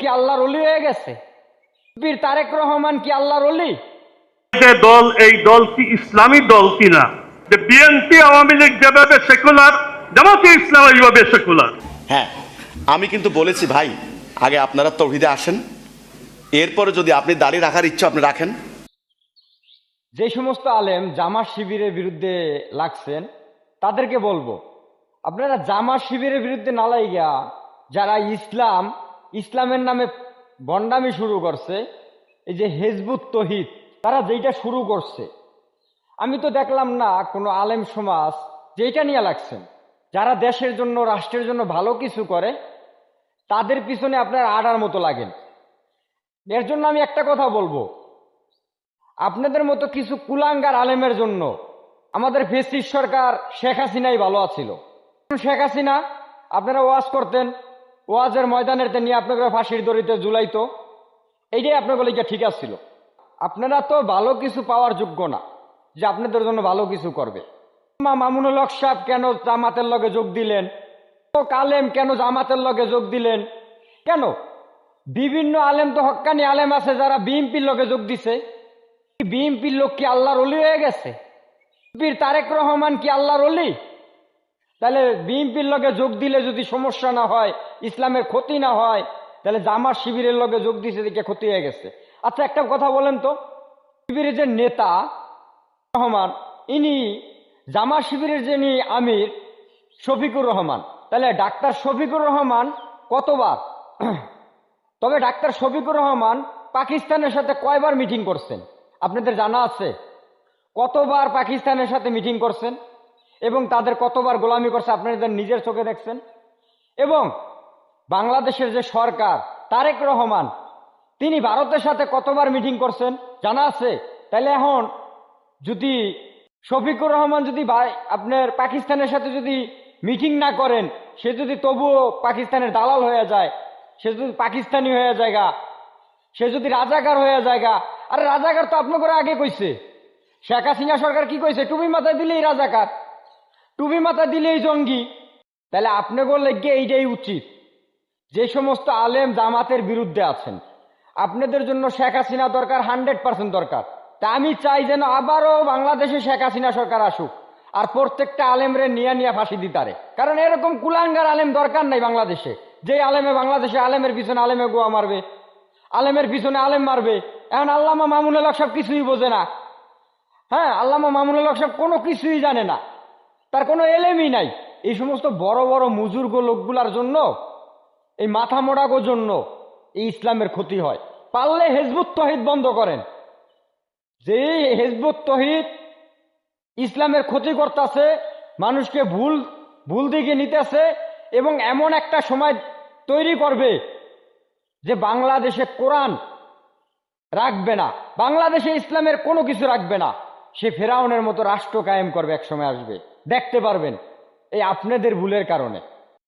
কি আল্লাহর ওলি হয়ে গেছে? বীর তারেক রহমান কি আল্লাহর ওলি? দল এই দল কি ইসলামী দল কিনা? যে বিএনপি আওয়ামী লীগ যেভাবে সেকুলার, জামাতে ইসলাম এইভাবে সেকুলার। হ্যাঁ, আমি কিন্তু বলেছি ভাই, আগে আপনারা তৌহিদে আসেন, এরপরে যদি আপনি দাঁড়িয়ে রাখার ইচ্ছা আপনি রাখেন। যে সমস্ত আলেম জামাত শিবিরের বিরুদ্ধে লাগছেন তাদেরকে বলবো, আপনারা জামাত শিবিরের বিরুদ্ধে না লাইগা যারা ইসলামের নামে বন্ডামি শুরু করছে, এই যে হিজবুত তৌহিদ তারা যেইটা শুরু করছে, আমি তো দেখলাম না কোনো আলেম সমাজ যেটা নিয়ে লাগছেন। যারা দেশের জন্য রাষ্ট্রের জন্য ভালো কিছু করে তাদের পিছনে আপনার আড়ার মতো লাগেন। এর জন্য আমি একটা কথা বলবো, আপনাদের মতো কিছু কুলাঙ্গার আলেমের জন্য আমাদের ফেসিস্ট সরকার শেখ হাসিনাই ভালো আছিল। শেখ হাসিনা আপনারা ওয়াজ করতেন, ওয়াজের ময়দানের নিয়ে আপনাকে ফাঁসির দড়িতে ঝুলাইতো, এইটাই আপনার লিখে ঠিক আছিল। আপনারা তো ভালো কিছু পাওয়ার যোগ্য না যে আপনাদের জন্য ভালো কিছু করবে। মামুনুল হক সাহেব কেন জামাতের লগে যোগ দিলেন? আলেম কেন জামাতের লগে যোগ দিলেন? কেন? বিভিন্ন আলেম তো হক্কানি আলেম আছে যারা বিএনপির লগে যোগ দিছে। বিএনপির লোক কি আল্লাহর ওলি হয়ে গেছে? বীর তারেক রহমান কি আল্লাহর ওলি? তাহলে বিএনপির লগে যোগ দিলে যদি সমস্যা না হয়, ইসলামের ক্ষতি না হয়, তাহলে জামাত শিবিরের লগে যোগ দিছে দিকে ক্ষতি হয়ে গেছে। আচ্ছা একটা কথা বলেন তো, শিবিরের যে নেতা রহমান, ইনি জামাত শিবিরের যিনি আমির শফিকুর রহমান, তাহলে ডাক্তার শফিকুর রহমান কতবার, তবে ডাক্তার শফিকুর রহমান পাকিস্তানের সাথে কয়বার মিটিং করছেন আপনাদের জানা আছে? কতবার পাকিস্তানের সাথে মিটিং করছেন এবং তাদের কতবার গোলামি করছে আপনাদের নিজের চোখে দেখছেন। এবং বাংলাদেশের যে সরকার তারেক রহমান, তিনি ভারতের সাথে কতবার মিটিং করছেন জানা আছে? তাহলে এখন যদি শফিকুর রহমান যদি আপনার পাকিস্তানের সাথে যদি মিটিং না করেন, সে যদি তবুও পাকিস্তানের দালাল হয়ে যায়, সে যদি পাকিস্তানি হয়ে যায়, সে যদি রাজাকার হয়ে যায়, আরে রাজাকার তো আপনার আগে কইছে। শেখ হাসিনা সরকার কি কইছে? টুপি মাথায় দিলেই রাজাকার, টুপি মাথায় দিলেই জঙ্গি। তাহলে আপনি বললে গিয়ে এইটাই উচিত। যে সমস্ত আলেম জামাতের বিরুদ্ধে আছেন, আপনাদের জন্য শেখ হাসিনা দরকার, 100% দরকার। তা আমি চাই যেন আবারও বাংলাদেশে শেখ হাসিনা সরকার আসুক আর প্রত্যেকটা আলেমরে নিয়ে ফাঁসি দিতারে। কারণ এরকম কুলাঙ্গার আলেম দরকার নাই বাংলাদেশে, যে আলেমে বাংলাদেশে আলেমের পিছনে আলেমে গোয়া মারবে, আলেমের পিছনে আলেম মারবে। এখন আল্লামা মামুনুল হক সব কিছুই বোঝে না। হ্যাঁ, আল্লামা মামুনুল হক সব কোনো কিছুই জানে না, তার কোনো এলেমই নাই। এই সমস্ত বড় বড় মুজুর্গ লোকগুলার জন্য, এই মাথা মোড়াগো জন্য এই ইসলামের ক্ষতি হয়। পারলে হিজবুত তৌহিদ বন্ধ করেন। যে হিজবুত তৌহিদ ইসলামের ক্ষতি করতেছে, মানুষকে ভুল দিকে নিতেছে এবং এমন একটা সময় তৈরি করবে যে বাংলাদেশে কোরআন রাখবে না, বাংলাদেশে ইসলামের কোনো কিছু রাখবে না। সে ফেরাউনের মতো রাষ্ট্র কায়েম করবে, এক সময় আসবে, দেখতে পারবেন এই আপনাদের ভুলের কারণে।